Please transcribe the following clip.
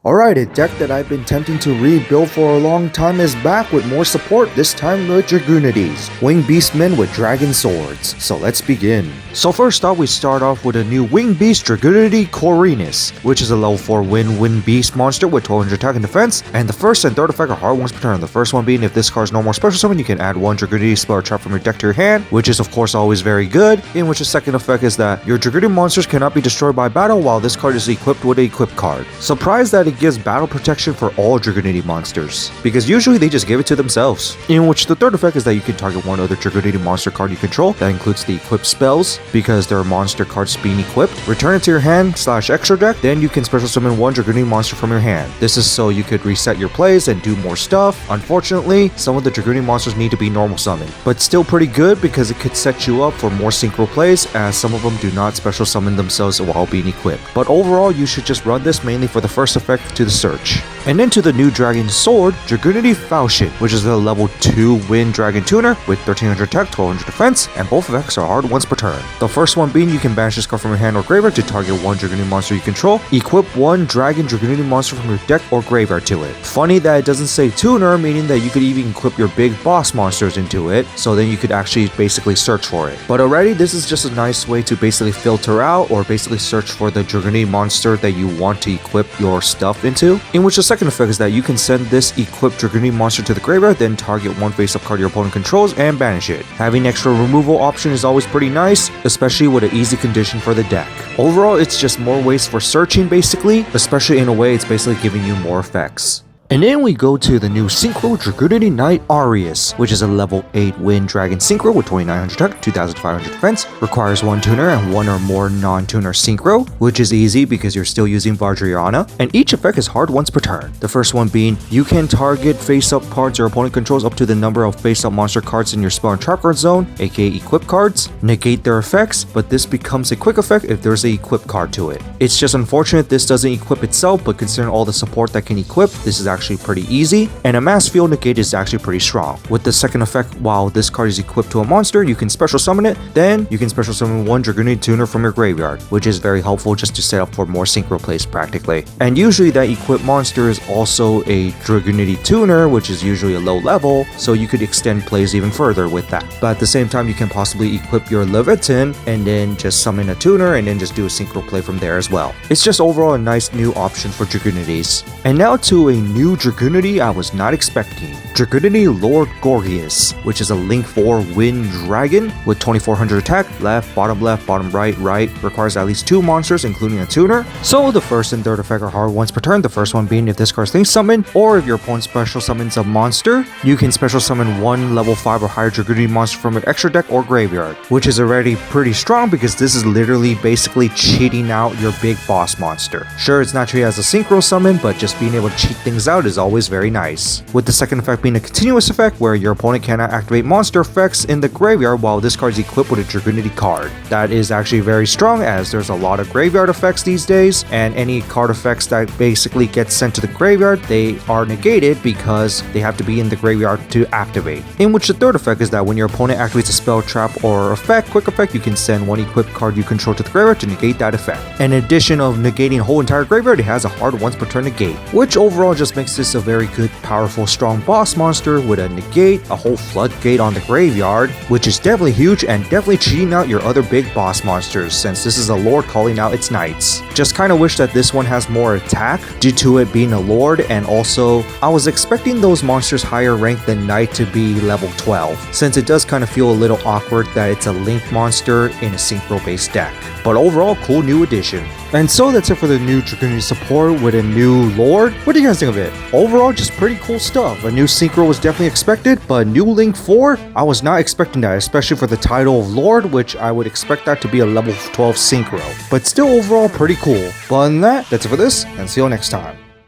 Alright, a deck that I've been attempting to rebuild for a long time is back with more support, this time with Dragunities, Winged Beastmen with Dragon Swords. So let's begin. So first off, we start off with a new Winged Beast Dragunity Corinus, which is a level 4 Winged Beast monster with 1200 attack and defense, and the first and third effect are hard once per turn. The first one being if this card is no more special summon, you can add one Dragunity spell or trap from your deck to your hand, which is of course always very good, in which the second effect is that your Dragunity monsters cannot be destroyed by battle while this card is equipped with an equip card. Surprised that it gives battle protection for all Dragunity monsters, because usually they just give it to themselves. In which the third effect is that you can target one other Dragunity monster card you control, that includes the equipped spells, because there are monster cards being equipped. Return it to your hand / extra deck, then you can special summon one Dragunity monster from your hand. This is so you could reset your plays and do more stuff. Unfortunately, some of the Dragunity monsters need to be normal summoned, but still pretty good because it could set you up for more synchro plays, as some of them do not special summon themselves while being equipped. But overall, you should just run this mainly for the first effect to the search. And then to the new Dragon Sword, Dragunity Falchion, which is a level 2 Wind Dragon Tuner with 1300 attack, 1200 defense, and both effects are hard once per turn. The first one being you can banish this card from your hand or graveyard to target one Dragunity monster you control. Equip one Dragunity monster from your deck or graveyard to it. Funny that it doesn't say tuner, meaning that you could even equip your big boss monsters into it, so then you could actually basically search for it. But already, this is just a nice way to basically filter out or basically search for the Dragunity monster that you want to equip your stuff into. In which the second effect is that you can send this equipped Dragunity monster to the graveyard, then target one face-up card your opponent controls and banish it. Having extra removal option is always pretty nice, especially with an easy condition for the deck. Overall, it's just more ways for searching basically, especially in a way it's basically giving you more effects. And then we go to the new Synchro Dragunity Knight Arius, which is a level 8 Wind Dragon Synchro with 2900 attack, 2500 defense, requires one tuner and one or more non-tuner Synchro, which is easy because you're still using Vajrayana, and each effect is hard once per turn. The first one being, you can target face-up cards your opponent controls up to the number of face-up monster cards in your spell and trap card zone, aka equip cards, negate their effects, but this becomes a quick effect if there's a equip card to it. It's just unfortunate this doesn't equip itself, but considering all the support that can equip, this is actually pretty easy, and a mass field negate is actually pretty strong. With the second effect, while this card is equipped to a monster, you can special summon it, then you can special summon one Dragunity tuner from your graveyard, which is very helpful just to set up for more synchro plays practically. And usually that equipped monster is also a Dragunity tuner, which is usually a low level, so you could extend plays even further with that. But at the same time, you can possibly equip your Leviathan and then just summon a tuner and then just do a synchro play from there as well. It's just overall a nice new option for Dragunities. And now to a new Dragunity I was not expecting. Dragunity Lord Gorgias, which is a Link 4 Wind Dragon with 2400 attack, left, bottom, right, requires at least 2 monsters including a tuner. So the first and third effect are hard once per turn, the first one being if this card's thing summon, or if your opponent special summons a monster, you can special summon one level 5 or higher Dragunity monster from an extra deck or graveyard, which is already pretty strong because this is literally basically cheating out your big boss monster. Sure, it's not treated as a synchro summon, but just being able to cheat things out is always very nice. With the second effect being a continuous effect where your opponent cannot activate monster effects in the graveyard while this card is equipped with a Dragunity card. That is actually very strong, as there's a lot of graveyard effects these days, and any card effects that basically get sent to the graveyard, they are negated because they have to be in the graveyard to activate. In which the third effect is that when your opponent activates a spell, trap, or quick effect, you can send one equipped card you control to the graveyard to negate that effect. In addition of negating a whole entire graveyard, it has a hard once per turn negate, which overall just makes this a very good, powerful, strong boss monster with a negate, a whole floodgate on the graveyard, which is definitely huge and definitely cheating out your other big boss monsters, since this is a lord calling out its knights. Just kinda wish that this one has more attack due to it being a lord, and also I was expecting those monsters higher rank than knight to be level 12, since it does kind of feel a little awkward that it's a link monster in a synchro based deck. But overall, cool new addition. And so that's it for the new Dragunity support with a new lord. What do you guys think of it? Overall, just pretty cool stuff. A new synchro was definitely expected, but new Link 4, I was not expecting that, especially for the title of lord, which I would expect that to be a level 12 synchro. But still overall pretty cool. But other than that, that's it for this, and see you all next time.